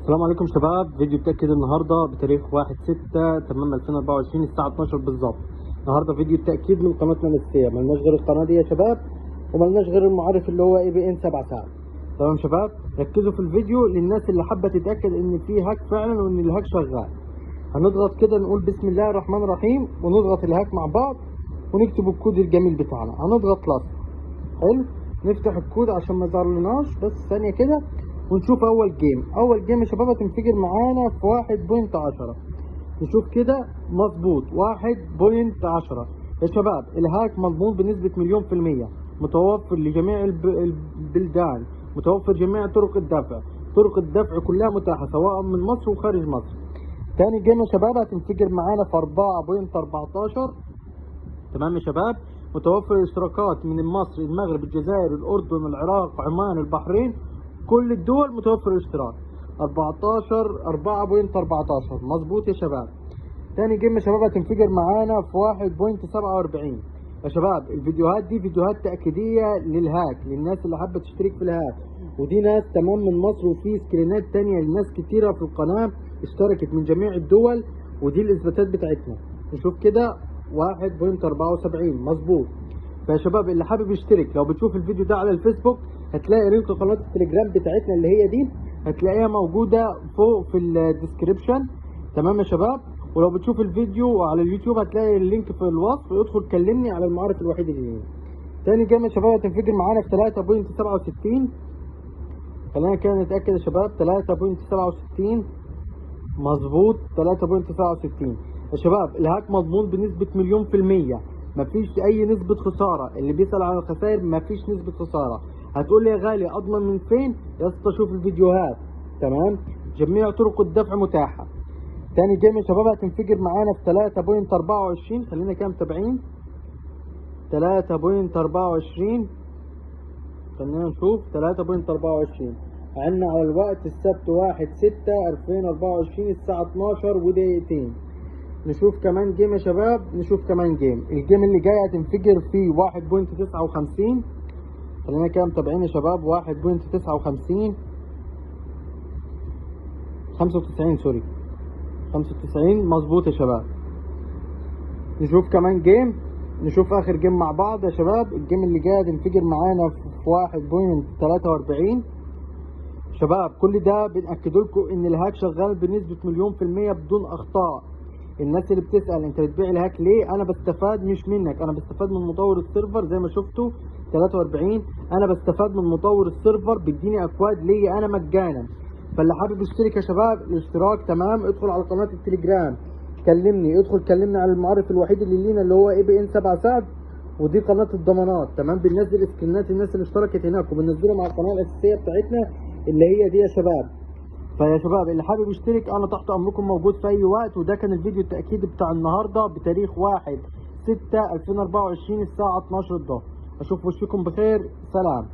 السلام عليكم شباب. فيديو تأكيد النهارده بتاريخ 1/6/2024 الساعة 12 بالظبط. النهارده فيديو تأكيد من قناتنا الأساسية، ملناش غير القناة دي يا شباب، وملناش غير المعرف اللي هو ABN 7 ساعات. تمام شباب، ركزوا في الفيديو للناس اللي حابة تتأكد إن في هاك فعلا وإن الهاك شغال. هنضغط كده نقول بسم الله الرحمن الرحيم ونضغط الهاك مع بعض ونكتب الكود الجميل بتاعنا. هنضغط لاست. حلو، نفتح الكود عشان ما يظهرلناش، بس ثانية كده ونشوف اول جيم. اول جيم يا شباب هتنفجر معانا في 1.10. نشوف كده مظبوط 1.10 يا شباب. الهاك مضمون بنسبة 100%، متوفر لجميع البلدان، متوفر جميع طرق الدفع. طرق الدفع كلها متاحة سواء من مصر وخارج مصر. تاني جيم يا شباب هتنفجر معانا في 4.14. تمام يا شباب، متوفر اشتراكات من مصر، المغرب، الجزائر، الاردن، العراق، عمان، البحرين، كل الدول متوفر اشتراك. 4.14 مظبوط يا شباب. تاني جيم يا شباب هتنفجر معانا في 1.47 يا شباب. الفيديوهات دي فيديوهات تأكيدية للهاك، للناس اللي حابة تشترك في الهاك، ودي ناس تمام من مصر، وفي سكرينات تانية لناس كتيرة في القناة اشتركت من جميع الدول، ودي الإثباتات بتاعتنا. نشوف كده 1.74 مظبوط. فيا شباب اللي حابب يشترك، لو بتشوف الفيديو ده على الفيسبوك هتلاقي لينك قناة التليجرام بتاعتنا اللي هي دي، هتلاقيها موجودة فوق في الديسكريبشن. تمام يا شباب، ولو بتشوف الفيديو على اليوتيوب هتلاقي اللينك في الوصف، ادخل كلمني على المعرف الوحيد اللي لينا. تاني جيم يا شباب هتنفجر معانا في 3.67. خلينا كده نتأكد يا شباب. 3.67 مظبوط. 3.67 يا شباب. الهاك مضمون بنسبة 100%، مفيش أي نسبة خسارة. اللي بيسأل عن الخسائر مفيش نسبة خسارة. هتقول لي يا غالي أضمن من فين؟ يا اسطى شوف الفيديوهات. تمام، جميع طرق الدفع متاحة. تاني جيم يا شباب هتنفجر معانا في 3.24. خلينا كده متابعين. 3.24 خلينا نشوف. 3.24 عنا على الوقت السبت 1/6/2024 الساعة 12 ودقيقتين. نشوف كمان جيم يا شباب. نشوف كمان جيم. الجيم اللي جاي هتنفجر في 1.59. خلينا كده متابعين يا شباب. 1.59 95 سوري 95 مظبوط يا شباب. نشوف كمان جيم. نشوف اخر جيم مع بعض يا شباب. الجيم اللي جاي هتنفجر معانا في 1.43 شباب. كل ده بنأكد لكم ان الهاك شغال بنسبة 100% بدون اخطاء. الناس اللي بتسأل انت بتبيع الهاك ليه، انا بستفاد مش منك، انا بستفاد من مطور السيرفر. زي ما شفتوا 43 انا بستفاد من مطور السيرفر، بيديني اكواد ليا انا مجانا. فاللي حابب يشترك يا شباب الاشتراك تمام، ادخل على قناة التليجرام كلمني، ادخل كلمني على المعرف الوحيد اللي لينا اللي هو ABN 7 سعد، ودي قناة الضمانات. تمام، بننزل سكرينات الناس اللي اشتركت هناك وبننزلهم على القناة الأساسية بتاعتنا اللي هي دي يا شباب. فيا شباب اللي حابب يشترك انا تحت امركم موجود في اي وقت. وده كان الفيديو التأكيد بتاع النهارده بتاريخ 1/6/2024 الساعة 12 الظهر. اشوف وشكم بخير. سلام.